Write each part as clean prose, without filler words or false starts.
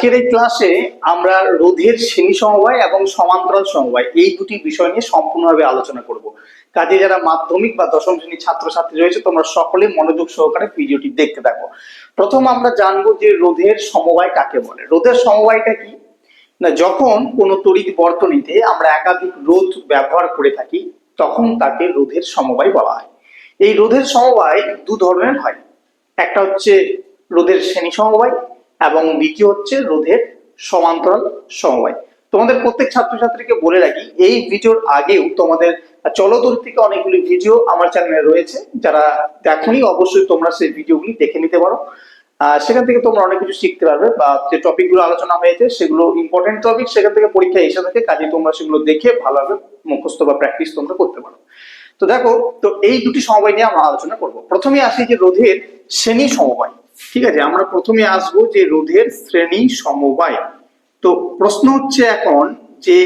আজকের এই ক্লাসে আমরা রোধের শ্রেণী সমবায় এবং সমান্তরাল সমবায় এই দুটি বিষয় নিয়ে সম্পূর্ণভাবে আলোচনা করব। কাজে যারা মাধ্যমিক বা দশম শ্রেণীর ছাত্রছাত্রী রয়েছে তোমরা সকলে মনোযোগ সহকারে ভিডিওটি দেখতে থাকো। প্রথম আমরা জানবো যে রোধের সমবায় কাকে বলে। রোধের সমবায়টা কি না, যখন কোনো তড়িৎ বর্তনীতে আমরা একাধিক রোধ ব্যবহার করে থাকি তখন তাকে রোধের সমবায় বলা হয়। এই রোধের সমবায় দু ধরনের হয়, একটা হচ্ছে রোধের শ্রেণী সমবায় এবং দ্বিতীয় হচ্ছে রোধের সমান্তরাল সমবায়। তোমাদের প্রত্যেক ছাত্রছাত্রীকে বলে রাখি, এই ভিডিওর আগেও তোমাদের চলতর থেকে অনেকগুলি ভিডিও আমার চ্যানেলে রয়েছে, যারা দেখোনি অবশ্যই তোমরা সেই ভিডিওগুলি দেখে নিতে পারো। সেখান থেকে তোমরা অনেক কিছু শিখতে পারবে, বা যে টপিকগুলো আলোচনা হয়েছে সেগুলো ইম্পর্টেন্ট টপিক, সেখান থেকে পরীক্ষা এসে থাকে, কাজে তোমরা সেগুলো দেখে ভালোভাবে মুখস্থ বা প্র্যাকটিস তোমরা করতে পারো। তো দেখো, তো এই দুটি সমবায় নিয়ে আমরা আলোচনা করব। প্রথমে আসি যে রোধের শ্রেণী সমবায়। ঠিক আছে, আমরা প্রথমে আসবো যে রোধের শ্রেণী সমবায়। তো প্রশ্ন হচ্ছে এখন যে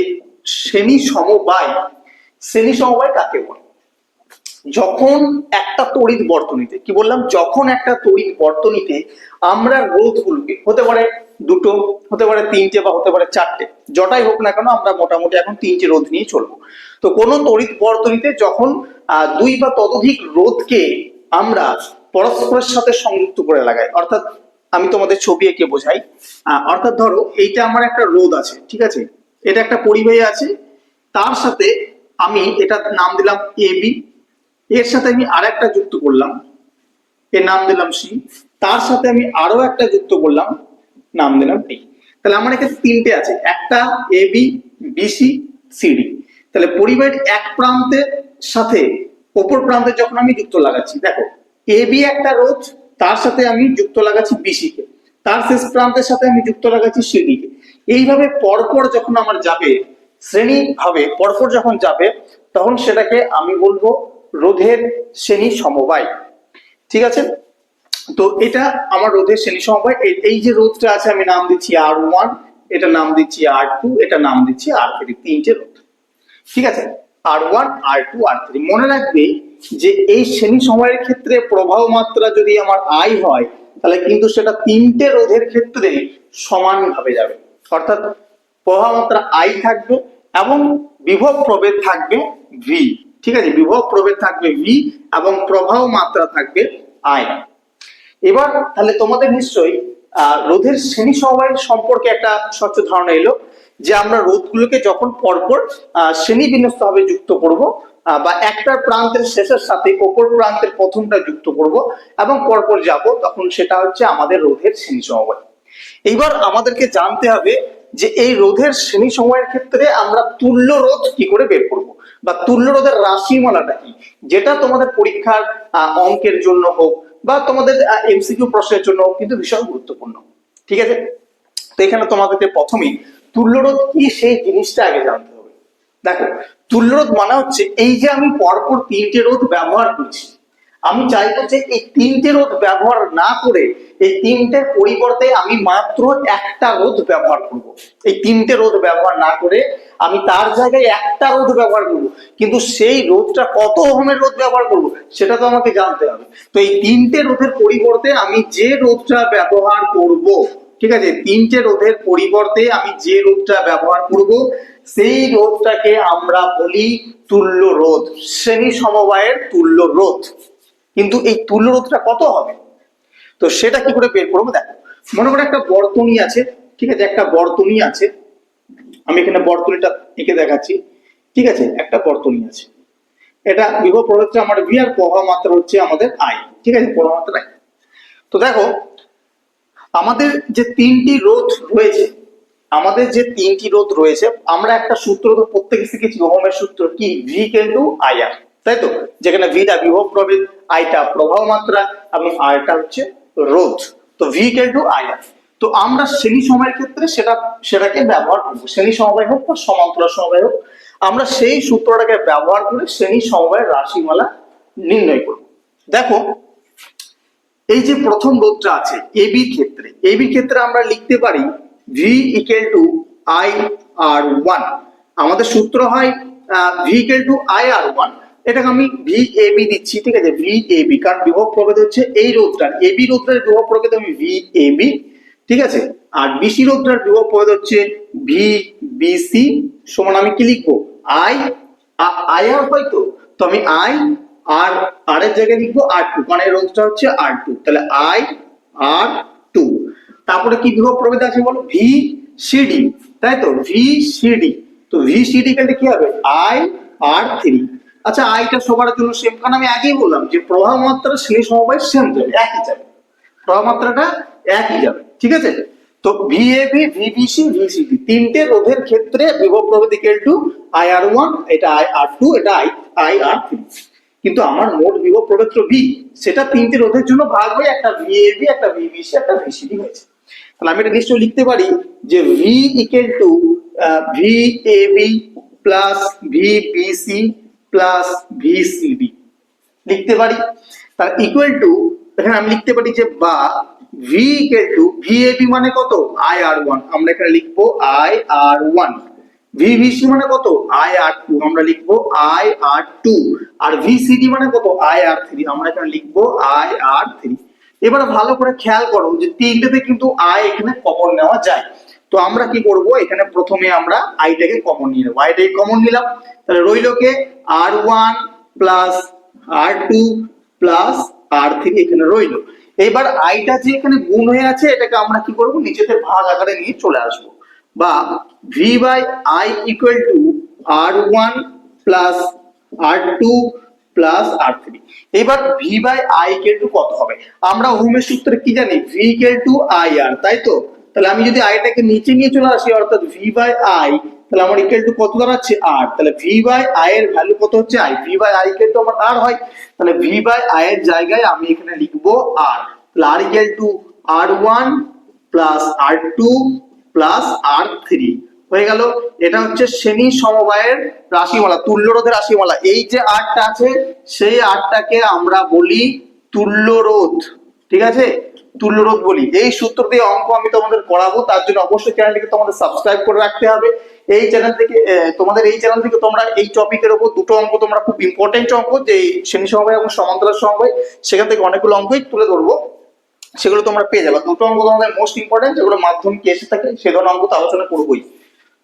শ্রেণী সমবায় কাকে বলে? যখন একটা তড়িৎ বর্তনীতে, কি বললাম, যখন একটা তড়িৎ বর্তনীতে আমরা রোধগুলোকে, হতে পারে দুটো, হতে পারে তিনটে, বা হতে পারে চারটে, যটাই হোক না কেন আমরা মোটামুটি এখন তিনটে রোধ নিয়ে চলবো। তো কোন তড়িৎ বর্তনীতে যখন দুই বা ততোধিক রোধকে আমরা পরস্পরের সাথে সংযুক্ত করে লাগাই, অর্থাৎ আমি তোমাদের ছবি এঁকে বোঝাই। অর্থাৎ ধরো এইটা আমার একটা রোধ আছে, ঠিক আছে, এটা একটা পরিবাহী আছে, তার সাথে আমি এটার নাম দিলাম এ বি, এর সাথে আমি আর একটা যুক্ত করলাম, এর নাম দিলাম সি, তার সাথে আমি আরো একটা যুক্ত করলাম, নাম দিলাম ডি। তাহলে আমার এখানে তিনটে আছে, একটা এ বি, বিসি, সিডি। তাহলে পরিবাহীর এক প্রান্তের সাথে অপর প্রান্তে যখন আমি যুক্ত লাগাচ্ছি, দেখো এ বি একটা রোধ, তার সাথে আমি যুক্ত লাগাচ্ছি বিসি কে, তার শেষ প্রান্তের সাথে আমি যুক্ত লাগাচ্ছি সিডি কে। এইভাবে পরপর যখন আমার যাবে, শ্রেণী ভাবে পরপর যখন যাবে, তখন সেটাকে আমি বলবো রোধের শ্রেণী সমবায়। ঠিক আছে, তো এটা আমার রোধের শ্রেণী সমবায়। এই যে রোধটা আছে আমি নাম দিচ্ছি R1, এটা নাম দিচ্ছি R2, এটা নাম দিচ্ছি R3, তিনটে রোধ। ঠিক আছে, R1, R2, R3। মনে রাখবে যে এই শ্রেণী সমবায়ের ক্ষেত্রে প্রবাহ মাত্রা যদি আমার I হয়, তাহলে কিন্তু সেটা তিনটে রোধের ক্ষেত্রে সমানভাবে যাবে। অর্থাৎ প্রবাহ মাত্রা I থাকবে এবং বিভব প্রভেদ থাকবে V। ঠিক আছে, বিভব প্রভেদ থাকবে V এবং প্রবাহ মাত্রা থাকবে I। এবার তাহলে তোমাদের নিশ্চয়ই রোধের শ্রেণী সমবায় সম্পর্কে একটা স্বচ্ছ ধারণা এলো, যে আমরা রোধগুলোকে যখন পরপর শ্রেণী বিন্যস্ত ভাবে যুক্ত করব, বা একটা প্রান্তের শেষের সাথে অপর প্রান্তের প্রথমটা যুক্ত করব এবং পরপর যাব, তখন সেটা হচ্ছে আমাদের রোধের শ্রেণী সমবায়। এইবার আমাদেরকে জানতে হবে যে এই রোধের শ্রেণী সমবায়ের ক্ষেত্রে আমরা তুল্য রোধ কি করে বের করব, বা তুল্য রোধের রাশিমালাটা কি, যেটা তোমাদের পরীক্ষার অঙ্কের জন্য হোক বা তোমাদের এমসিকিউ প্রশ্নের জন্য কিন্তু ভীষণ গুরুত্বপূর্ণ। ঠিক আছে, তো এখানে তোমাদেরকে প্রথমেই তুল্যরোধ কি সেই জিনিসটা আগে জানতে হবে। দেখো, তুল্যরোধ মানে হচ্ছে এই যে আমি পরপর তিনটে রোধ ব্যবহার করছি, আমি চাইবো যে এই তিনটে রোধ ব্যবহার না করে এই তিনটের পরিবর্তে আমি মাত্র একটা রোধ ব্যবহার করব। এই তিনটে রোধ ব্যবহার না করে আমি তার জায়গায় একটা রোধ ব্যবহার করব, কিন্তু সেই রোধটা কত ওহমের রোধ ব্যবহার করব সেটা তো আমাকে জানতে হবে। তো এই তিনটে রোধের পরিবর্তে আমি যে রোধটা ব্যবহার করব, ঠিক আছে, তিনটে রোধের পরিবর্তে আমি যে রোধটা ব্যবহার করব সেই রোধটাকে আমরা বলি তুল্য রোধ, শ্রেণী সমবায়ের তুল্য রোধ। কিন্তু এই তুল্য রোধটা কত হবে, তো সেটা কি করে বের করবো? দেখো, মনে করো একটা বর্তনী আছে, ঠিক আছে, একটা বর্তনী আছে, আমি এখানে বর্তনীটা এঁকে দেখাচ্ছি। ঠিক আছে, একটা বর্তনী আছে, এটা বিভব প্রভেদটা আমার ভি আর প্রবাহ মাত্রা হচ্ছে আমাদের আই। ঠিক আছে, প্রবাহ মাত্রা আই। তো দেখো, আমাদের যে তিনটি রোধ রয়েছে, আমরা একটা সূত্র তো প্রত্যেকে শিখেছি, ওহমের সূত্র কি, V equal to I R, তাই তো, যেখানে ভিটা বিভব প্রভেদ, আইটা প্রবাহ মাত্রা এবং আরটা হচ্ছে রোধ। তো ভি ইকুয়াল টু আই আর। তো আমরা শ্রেণী সমবায়ের ক্ষেত্রে সেটাকে ব্যবহার করবো, শ্রেণী সমবায় হোক বা সমান্তরাল সমবায় হোক, আমরা সেই সূত্রটাকে ব্যবহার করে শ্রেণী সমবায়ের রাশিমালা নির্ণয় করব। দেখো, এই যে প্রথম রোধটা আছে এবি ক্ষেত্রে আমরা লিখতে পারি V equal to I R one. আমাদের সূত্র হয় V equal to I R one, এটাকে আমি ভি এ বি দিচ্ছি। ঠিক আছে, ভি এ বি, কারণ বিভব প্রভেদ হচ্ছে এই রোধটার, এবি রোধটার বিভব প্রভেদ আমি ভি এ বি ঠিক আছে। আর বিসি রোধটার বিভব প্রভেদ হচ্ছে ভি বিসি সমান আমি কি লিখবো আই আই আর হয়তো, তো আমি আই আর আর এর জায়গায় লিখবো আর টু, কারণ এই রোধটা হচ্ছে আর টু, তাহলে আই আর টু। তারপরে কি বিভব প্রভেদ আছে বলো ভি সিডি, তাই তো ভি সিডি, তো ভি সিডি কাটে কি হবে আই আর থ্রি। আচ্ছা আইটা সবার জন্য সেম, কারণ আমি আগেই বললাম যে প্রবাহ মাত্রা শ্রেণী সমবায় সেম যাবে, একই যাবে, প্রবাহ মাত্রাটা একই যাবে, ঠিক আছে। তো ভিএবি ভিবিসি ভিসিডি তিনটে রোধের ক্ষেত্রে বিভব প্রভেদ equal to I R one, এটা আই আর টু, এটা আই আই আর থ্রি। কিন্তু আমার মোট বিভব প্রভেদ ভি, সেটা তিনটে রোধের জন্য ভাগ হয়ে একটা ভিএবি একটা ভিবিসি একটা ভিসিডি হয়েছে। তাহলে আমি এটা নিশ্চয়ই লিখতে পারি যে V equal to VAB plus VBC plus VCD লিখতে পারি। তার ইকুয়াল টু এখানে আমি লিখতে পারি যে বা ভি ইকুয়াল টু ভিএবি মানে কত আই আর ওয়ান, আমরা এখানে লিখবো আই আর ওয়ান। ভিবিসি মানে কত আই আর টু, আমরা লিখবো আই আর টু। আর ভিসিডি মানে কত আই আর থ্রি, আমরা এখানে লিখবো আই আর থ্রি। এবার ভালো করে খেয়াল করো যে তিনটেতে কিন্তু আই এখানে কমন নেওয়া যায়। তো আমরা কি করব এখানে প্রথমে আমরা আইটাকে কমন নিয়ে নেবো, আইটাকে কমন নিলাম, তাহলে রইল কে আর one plus R two plus R three এখানে রইল। এবার আইটা যে এখানে গুণ হয়ে আছে এটাকে আমরা কি করব নিচেতে ভাগ আকারে নিয়ে চলে আসবো, বা V by I equal to R one plus R two plus R three. এবার V by I equal to কত হবে, আমরা ওহমের সূত্রে কি জানি V equal to I R, তাই তো। তাহলে আমি যদি আইটাকে নিচে নিয়ে চলে আসি অর্থাৎ ভি বাই আই, তাহলে আমার ইকুয়াল টু কত দাঁড়াচ্ছে আর, তাহলে ভি বাই আই এর ভ্যালু কত হচ্ছে I, V by I equal to আমার আর হয়, তাহলে ভি বাই আই এর জায়গায় আমি এখানে লিখবো আর, তাহলে R equal to R one plus R two plus R three হয়ে গেল। এটা হচ্ছে শ্রেণী সমবায়ের রাশিমালা, তুল্য রোধের রাশিমালা। এই যে আরটা আছে সেই আরটাকে আমরা বলি তুল্য রোধ, ঠিক আছে, তুল্য রোধ বলি। এই সূত্র দিয়ে অঙ্ক আমি তোমাদের করাবো, তার জন্য অবশ্যই চ্যানেলটিকে তোমাদের সাবস্ক্রাইব করে রাখতে হবে। এই চ্যানেল থেকে তোমাদের এই চ্যানেল থেকে তোমরা এই টপিকের উপর দুটো অঙ্ক তোমরা খুব ইম্পর্টেন্ট অঙ্ক, যে শ্রেণী সমবায় এবং সমান্তরাল সমবায়, সেখান থেকে অনেকগুলো অঙ্কই তুলে ধরবো, সেগুলো তোমরা পেয়ে যাবে। দুটো অঙ্ক তোমাদের মোস্ট ইম্পর্টেন্ট, যেগুলো মাধ্যমিক এসে থাকে সে ধরনের অঙ্ক তো আলোচনা করবোই।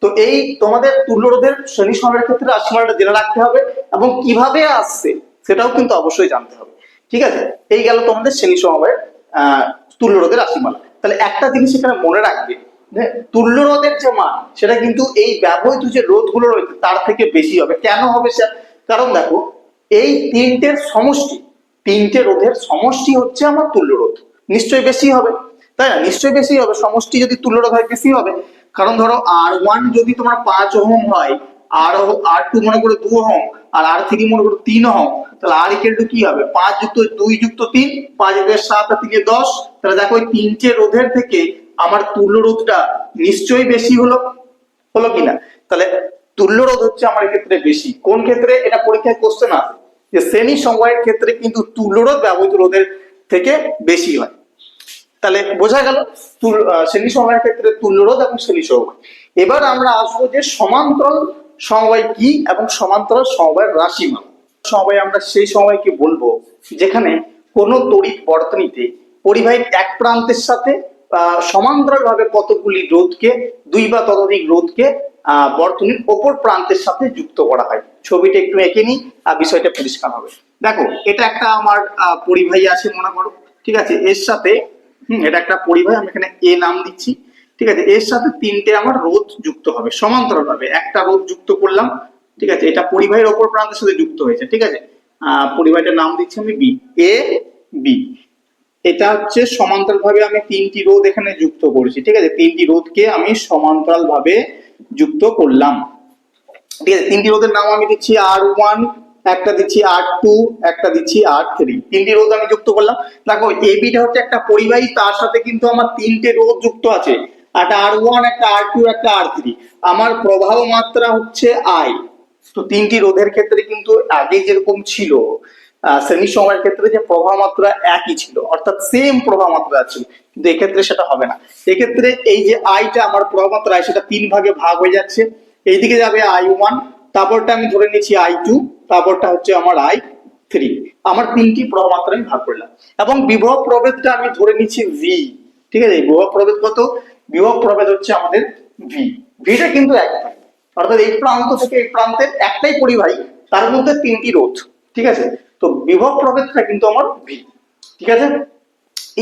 তো এই তোমাদের তুল্য রোধের শ্রেণী সমবায়ের ক্ষেত্রে রাশিমালাটা জেনে রাখতে হবে এবং কিভাবে আসছে সেটাও কিন্তু অবশ্যই জানতে হবে, ঠিক আছে। এই গেল তোমাদের শ্রেণী সমবায়ের তুল্য রোধের রাশিমালা। তাহলে একটা জিনিস এখানে মনে রাখবে, তুল্য রোধের যে মান সেটা কিন্তু এই ব্যবহৃত যে রোধগুলো রয়েছে তার থেকে বেশি হবে। কেন হবে স্যার, কারণ দেখো এই তিনটের সমষ্টি, তিনটে রোধের সমষ্টি হচ্ছে আমার তুল্য রোধ, নিশ্চয়ই বেশি হবে, তাই না, নিশ্চয়ই বেশি হবে। সমষ্টি যদি তুল্য রোধ হয় বেশি হবে, কারণ ধরো আর ওয়ান যদি তোমার 5 ওহম হয়, আর আর টু মনে করো 2 ওহম, আর আর থ্রি মনে করো 3 ওহম, তাহলে আর ইকুয়াল টু কি হবে 5 যুক্ত 2 যুক্ত 3, 5 এর 7 আর 3 10। তাহলে দেখো এই তিনটে রোধের থেকে আমার তুল্য রোধটা নিশ্চয়ই বেশি হলো, হলো কিনা। তাহলে তুল্য রোধ হচ্ছে আমার ক্ষেত্রে বেশি। কোন ক্ষেত্রে, এটা পরীক্ষায় কোশ্চেন আসে যে শ্রেণী সমবায়ের ক্ষেত্রে কিন্তু তুল্য রোধ ব্যবহৃত রোধের থেকে বেশি হয়। তাহলে বোঝা গেল শ্রেণী সমবায়ের ক্ষেত্রে তুল্য রোধ এবং শ্রেণী সমবায়। এবার আমরা আসবো যে সমান্তরাল সমবায় কি এবং সমান্তরাল সমবায়ের রাশিমালা। সমবায় আমরা সেই সময়কে বলবো যেখানে কোনো তড়িৎ বর্তনীতে পরিবাহীর এক প্রান্তের সাথে সমান্তরাল ভাবে কতগুলি রোধকে, দুই বা ততোধিক রোধকে বর্তনীর অপর প্রান্তের সাথে যুক্ত করা হয়। ছবিটা একটু এঁকে নিই, বিষয়টা পরিষ্কার হবে। দেখো এটা একটা আমার পরিবাহী আছে মনে করো, ঠিক আছে, এর সাথে এটা একটা পরিবাহী, আমি এখানে এ নাম দিচ্ছি, ঠিক আছে। এর সাথে তিনটে আমার রোধ যুক্ত হবে সমান্তরাল ভাবে, একটা রোধ যুক্ত করলাম, ঠিক আছে, এটা পরিবাহীর অপর প্রান্তের সাথে যুক্ত হয়েছে, ঠিক আছে। পরিবাহীটার নাম দিচ্ছি আমি বি, এ বি। এটা হচ্ছে সমান্তরাল ভাবে আমি তিনটি রোধ এখানে যুক্ত করেছি, ঠিক আছে, তিনটি রোধকে আমি সমান্তরাল ভাবে যুক্ত করলাম, ঠিক আছে। তিনটি রোধের নাম আমি দিচ্ছি আর ওয়ান, একটা দিচ্ছি আর টু, একটা দিচ্ছি আর থ্রি। তিনটি রোধ আমি যুক্ত করলাম। দেখো এবিটা হচ্ছে একটা পরিবাহী, তার সাথে কিন্তু আমার তিনটে রোধ যুক্ত আছে, একটা আর ওয়ান, একটা আর টু, একটা আর থ্রি। আমার প্রবাহ মাত্রা হচ্ছে আই। তো তিনটি রোধের ক্ষেত্রে কিন্তু আগে যেরকম ছিল শ্রেণী সময়ের ক্ষেত্রে যে প্রবাহ মাত্রা একই ছিল, অর্থাৎ সেম প্রবাহ মাত্রা ছিল, কিন্তু এক্ষেত্রে সেটা হবে না। এক্ষেত্রে এই যে আইটা আমার প্রবাহ মাত্রা সেটা তিন ভাগে ভাগ হয়ে যাচ্ছে। এইদিকে যাবে আই ওয়ান, তারপরটা আমি ধরে নিচ্ছি আই টু, তারপরটা হচ্ছে আমার আই থ্রি। আমার তিনটি প্রবাহ মাত্রা আমি ভাগ করলাম এবং বিভব প্রভেদটা আমি ধরে নিচ্ছি ভি, ঠিক আছে, এই বিভব প্রভেদ কত? বিভব প্রভেদ হচ্ছে আমাদের ভি। ভিটা কিন্তু একটাই, অর্থাৎ এই প্রান্ত থেকে এই প্রান্তের একটাই পরিবাহী, তার মধ্যে তিনটি রোধ। ঠিক আছে, তো বিভব প্রভেদটা কিন্তু আমার ভি। ঠিক আছে,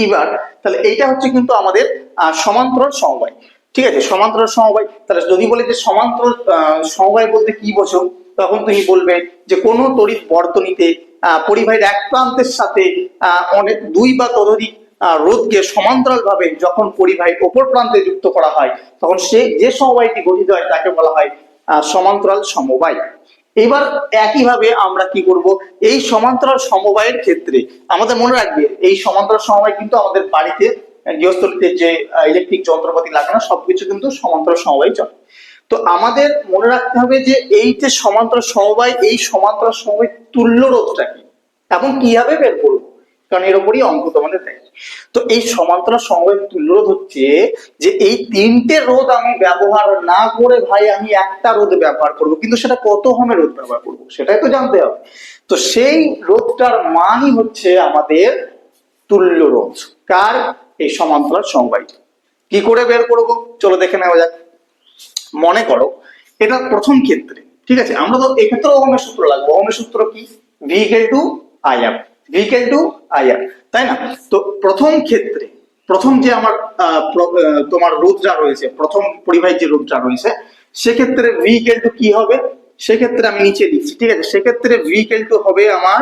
এইবার তাহলে এইটা হচ্ছে কিন্তু আমাদের সমান্তরাল সমবায়। ঠিক আছে, সমান্তরাল সমবায়। তাহলে যদি বলে যে সমান্তরাল সমবায় বলতে কি বোঝো, তখন তুমি বলবে যে কোনো তড়িৎ বর্তনীতে পরিবাহীর এক প্রান্তের সাথে অনেক দুই বা ততোধিক রোধকে সমান্তরাল ভাবে যখন পরিবাহীর অপর প্রান্তে যুক্ত করা হয়, তখন যে সমবায়টি গঠিত হয় তাকে বলা হয় সমান্তরাল সমবায়। এবার একইভাবে আমরা কি করব, এই সমান্তরাল সমবায়ের ক্ষেত্রে আমাদের মনে রাখবে এই সমান্তরাল সমবায় কিন্তু আমাদের বাড়িতে গৃহস্থলীতে যে ইলেকট্রিক যন্ত্রপাতি লাগানো সবকিছু কিন্তু সমান্তরাল সমবায় চলে। তো আমাদের মনে রাখতে হবে যে এই যে সমান্তরাল সমবায়, এই সমান্তরাল সমবায় তুল্য রোধটা কি এবং কিভাবে বের করবো, কারণ এর উপরই অঙ্ক তোমাদের দেয়। তো এই সমান্তরাল সমবায় তুল্য রোধ হচ্ছে যে এই তিনটে রোধ আমি ব্যবহার না করে ভাই আমি একটা রোধ ব্যবহার করব, কিন্তু সেটা কত ওহমের রোধ ব্যবহার করব সেটাই তো জানতে হবে। তো সেই রোধটার মানই হচ্ছে আমাদের তুল্য রোধ। কার? এই সমান্তরাল সমবায়। কি করে বের করব চলো দেখে নেওয়া যাক। মনে করো এটা প্রথম ক্ষেত্রে, ঠিক আছে, আমরা তো এক্ষেত্রে ওহমের সূত্র লাগবে। ওহমের সূত্র কি? V equal to I R, V equal to I R, তাই না? তো প্রথম ক্ষেত্রে প্রথম যে আমার তোমার রোধটা রয়েছে, প্রথম পরিবাহীর যে রোধটা রয়েছে, সেক্ষেত্রে ভি ইকুয়াল টু কি হবে? সেক্ষেত্রে আমি নিচে দিচ্ছি, ঠিক আছে, সেক্ষেত্রে ভি ইকুয়াল টু হবে আমার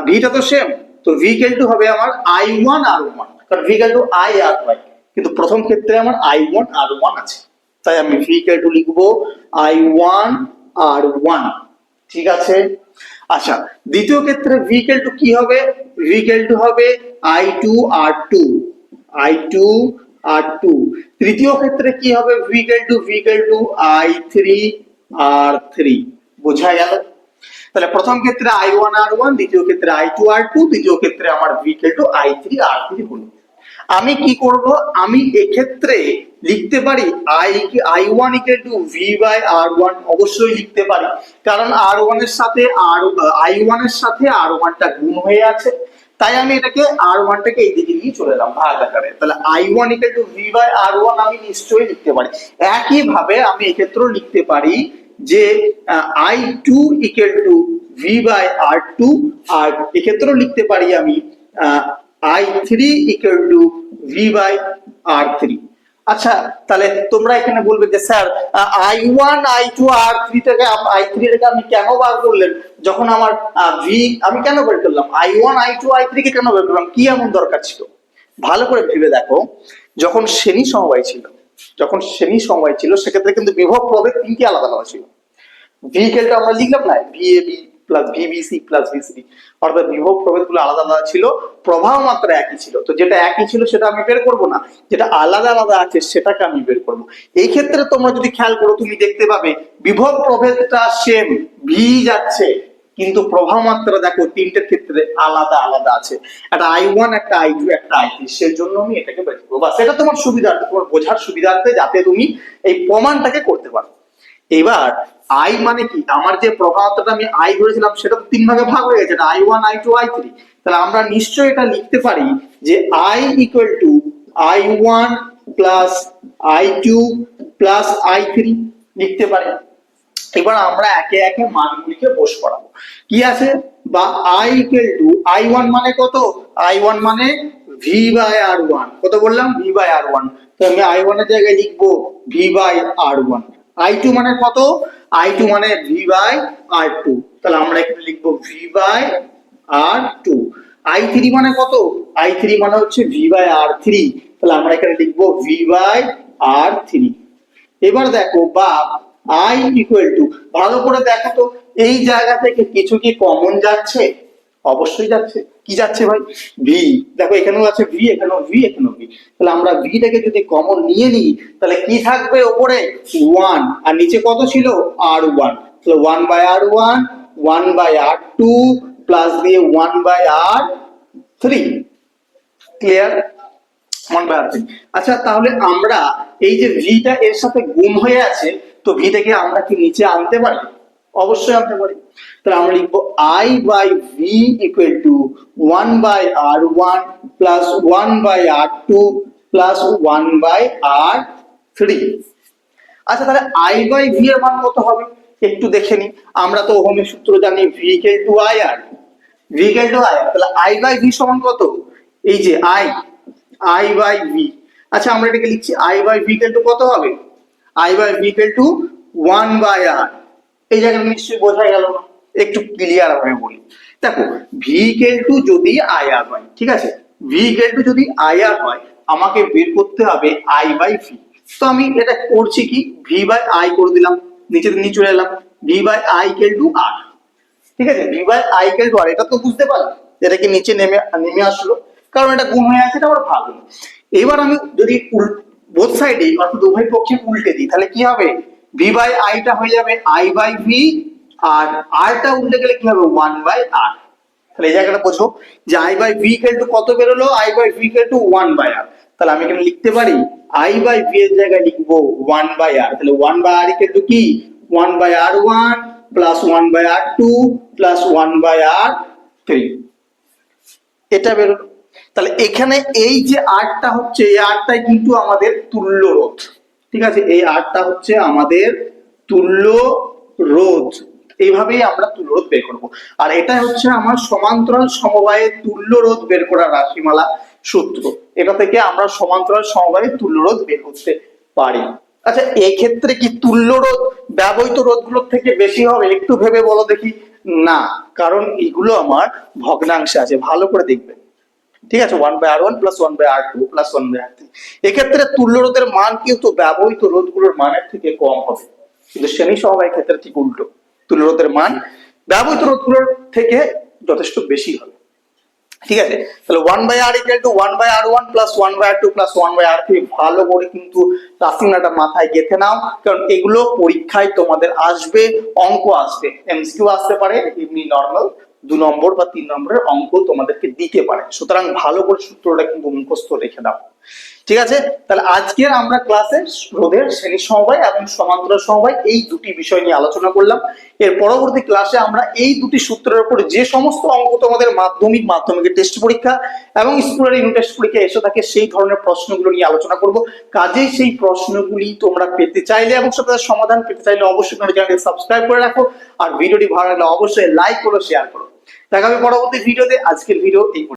ভিটা তো সেম, তো ভি ইকুয়াল টু হবে আমার আই ওয়ান আর ওয়ান, কারণ V equal to I R Y, কিন্তু প্রথম ক্ষেত্রে আমার আই ওয়ান আর ওয়ান আছে, তাই আমি ভি ইকুয়াল টু লিখবো আই ওয়ান আর ওয়ান। ঠিক আছে, আচ্ছা দ্বিতীয় ক্ষেত্রে ভি ইকুয়াল টু কি হবে? ভি ইকুয়াল টু হবে I two R two, I two R two. তৃতীয় ক্ষেত্রে কি হবে? V equal to I three R three. বোঝা গেল? তাহলে প্রথম ক্ষেত্রে আই ওয়ান আর ওয়ান, দ্বিতীয় ক্ষেত্রে আই টু আর টু, তৃতীয় ক্ষেত্রে আমার V equal to I three R three হলো। আমি কি করব, আমি এক্ষেত্রে লিখতে পারি I one equal to V by R one, অবশ্যই লিখতে পারি, কারণ আর ওয়ান এর সাথে আই ওয়ান এর সাথে আর ওয়ানটা গুণ হয়ে আছে, তাই আমি এটাকে আর ওয়ানটাকে এই দিকে নিয়ে চলে এলাম ভাগ আকারে। তাহলে I one equal to V by R one আমি নিশ্চয়ই লিখতে পারি। একইভাবে আমি এক্ষেত্রেও লিখতে পারি যে I two equal to V by R two, আর এক্ষেত্রেও লিখতে পারি আমি I three equal to V by R three. আচ্ছা তাহলে তোমরা এখানে বলবে যে sir I one I two আর থ্রি থেকে আই থ্রি থেকে আপনি কেন বার করলেন, যখন আমার ভি আমি কেন বের করলাম, I one I two I three কে কেন বের করলাম, কি এমন দরকার ছিল? ভালো করে ভেবে দেখো, যখন শ্রেণী সমবায় ছিল, যখন শ্রেণী সমবায় ছিল সেক্ষেত্রে কিন্তু বিভব প্রভেদ তিনটি আলাদা আলাদা ছিল। ভি ইকুয়াল আমরা লিখলাম না V A B plus VBC plus VCD, অর্থাৎ বিভব প্রভেদ গুলো আলাদা আলাদা ছিল, প্রবাহ মাত্রা একই ছিল। তো যেটা একই ছিল সেটা আমি বের করব না, যেটা আলাদা আলাদা আছে সেটাকে আমি বের করব। এই ক্ষেত্রে তোমরা যদি খেয়াল করো তুমি দেখতে পাবে বিভব প্রভেদটা সেম, ভি যাচ্ছে, কিন্তু প্রবাহ মাত্রা দেখো তিনটের ক্ষেত্রে আলাদা আলাদা আছে, একটা আই ওয়ান, একটা আই টু, একটা আই থ্রি, সেজন্য আমি এটাকে বের করবো। বাস এটা তোমার সুবিধার্থে, তোমার বোঝার সুবিধার্থে, যাতে তুমি এই প্রমাণটাকে করতে পারো। এবার আই মানে কি, আমার যে প্রবাহটা আমি আই ধরেছিলাম সেটা তো তিন ভাগে ভাগ হয়ে গেছে, I one I two I three. তাহলে আমরা নিশ্চয়ই এটা লিখতে পারি যে I equal to I one plus I two plus I three লিখতে পারি। এবার আমরা একে একে মানগুলিকে বস করাবো। কি আছে, বা I equal to I one মানে কত, আই ওয়ান মানে ভি বাই আর ওয়ান, কত বললাম, ভি বাই আর ওয়ান, তো আমি আই ওয়ান এর জায়গায় লিখবো V by R one. I two মানে কত, আই টু মানে ভি বাই আর টু, তাহলে আমরা এখানে লিখবো V by R two. I three মানে কত, আই থ্রি মানে হচ্ছে ভি বাই আর থ্রি, তাহলে আমরা এখানে লিখবো ভি বাই আর থ্রি। এবার দেখো বা আই ইকুয়াল টু, ভালো করে দেখো তো এই জায়গা থেকে কিছু কি কমন যাচ্ছে, অবশ্যই যাচ্ছে। কি যাচ্ছে ভাই, ভি, দেখো এখানেও আছে ভি, এখানেও ভি, এখানেও ভি, তাহলে আমরা ভিটাকে যদি কমন নিয়ে নিই তাহলে কি থাকবে উপরে, ওয়ান, আর নিচে কত ছিল, আর ওয়ান, তাহলে one by R one, one by R two plus দিয়ে one by R three. Clear, one by R three. আচ্ছা তাহলে আমরা এই যে ভিটা এর সাথে গুণ হয়ে আছে, তো ভিটাকে আমরা কি নিচে আনতে পারি, অবশ্যই আনতে পারি। তাহলে আমরা লিখবো I by V equal to one by R one plus one by R two plus 1/r3। আচ্ছা, তাহলে I বাই ভি এর মান কত হবে একটু দেখে নি। আমরা তো ওহমের সূত্র জানি, V equal to I R, V equal to I. তাহলে I বাই ভি সমান কত? এই যে I বাই ভি। আচ্ছা, আমরা এটাকে লিখছি I by V equal to কত হবে? I by V equal to 1/r। এই জায়গাটা নিশ্চয়ই বোঝা গেল না? একটু ক্লিয়ার ভাবে বলি। দেখো, ভি ইকুয়াল টু যদি আই আর হয়, ঠিক আছে, ভি ইকুয়াল টু যদি আই আর হয়, আমাকে বের করতে হবে I বাই ভি। তো আমি এটা করছি কি, ভি বাই আই করে দিলাম, নিচে নিয়ে চলে এলাম, V by I equal to R. ঠিক আছে, V by I equal to R, এটা তো বুঝতে পারলাম, এটা কি নিচে নেমে আসলো, কারণ এটা গুণ হয়ে আছে, এটা আমার ভাগ হলো। এবার আমি যদি বোথ সাইডে অর্থাৎ উভয় পক্ষে উল্টে দিই, তাহলে কি হবে? ভি বাই আইটা হয়ে যাবে আই বাই ভি, আর আরটা উল্টে গেলে কি হবে? 1/r। তাহলে এই জায়গাটা বোঝো যে I by V equal to কত বেরোলো? I by V equal to 1/r। তাহলে আমি এখানে লিখতে পারি আই বাই ভি এর জায়গায় লিখবো 1/r। তাহলে 1/r ইকুয়াল টু কি? 1/r1 plus 1/r2 plus 1/r3। এটা বেরোলো। তাহলে এখানে এই যে আরটা হচ্ছে, এই আরটাই কিন্তু আমাদের তুল্য রোধ। ঠিক আছে, এই আরটা হচ্ছে আমাদের তুল্য রোধ। এইভাবেই আমরা তুল্য রোধ বের করব। আর এটা হচ্ছে আমার সমান্তরাল সমবায়ের তুল্য রোধ বের করার রাশিমালা সূত্র। এটা থেকে আমরা সমান্তরাল সমবায়ের তুল্য রোধ বের করতে পারি। আচ্ছা, এই ক্ষেত্রে কি তুল্য রোধ ব্যবহৃত রোধগুলোর থেকে বেশি হবে? একটু ভেবে বলো দেখি। না, কারণ এগুলো আমার ভগ্নাংশে আছে, ভালো করে দেখবে। ঠিক আছে, 1/r1 plus 1/r2 plus 1/r3। এক্ষেত্রে তুল্য রোধের মান কিন্তু ব্যবহৃত রোধগুলোর মানের থেকে কম হবে, কিন্তু শ্রেণী সমবায়ের ক্ষেত্রে ঠিক উল্টো, তুল্য রোধের মান ব্যবহৃত রোধগুলোর থেকে যথেষ্ট বেশি হবে। ঠিক আছে, তাহলে 1/r equal to 1/r1 plus 1/r2 plus 1/r3। ভালো করে কিন্তু রাশিমালাটা মাথায় গেঁথে নাও, কারণ এগুলো পরীক্ষায় তোমাদের আসবে, অঙ্ক আসবে, এমসিকিউ আসতে পারে, এমনি নরমাল 2 নম্বর বা 3 নম্বরের অঙ্ক তোমাদেরকে দিতে পারে। সুতরাং ভালো করে সূত্রটা কিন্তু মুখস্থ রেখে দাও। ঠিক আছে, তাহলে আজকে আমরা ক্লাসে রোধের শ্রেণী সমবায় এবং সমান্তরাল সমবায় এই দুটি বিষয় নিয়ে আলোচনা করলাম। এর পরবর্তী ক্লাসে আমরা এই দুটি সূত্রের উপর যে সমস্ত অঙ্ক তোমাদের মাধ্যমিকের টেস্ট পরীক্ষা এবং স্কুলের ইউনিট টেস্ট পরীক্ষা এসে থাকে, সেই ধরনের প্রশ্নগুলো নিয়ে আলোচনা করব। কাজেই সেই প্রশ্নগুলি তোমরা পেতে চাইলে এবং তাদের সমাধান পেতে চাইলে অবশ্যই তোমরা চ্যানেলকে সাবস্ক্রাইব করে রাখো, আর ভিডিওটি ভালো লাগলে অবশ্যই লাইক করো, শেয়ার করো। দেখা হবে পরবর্তী ভিডিওতে। আজকের ভিডিও এই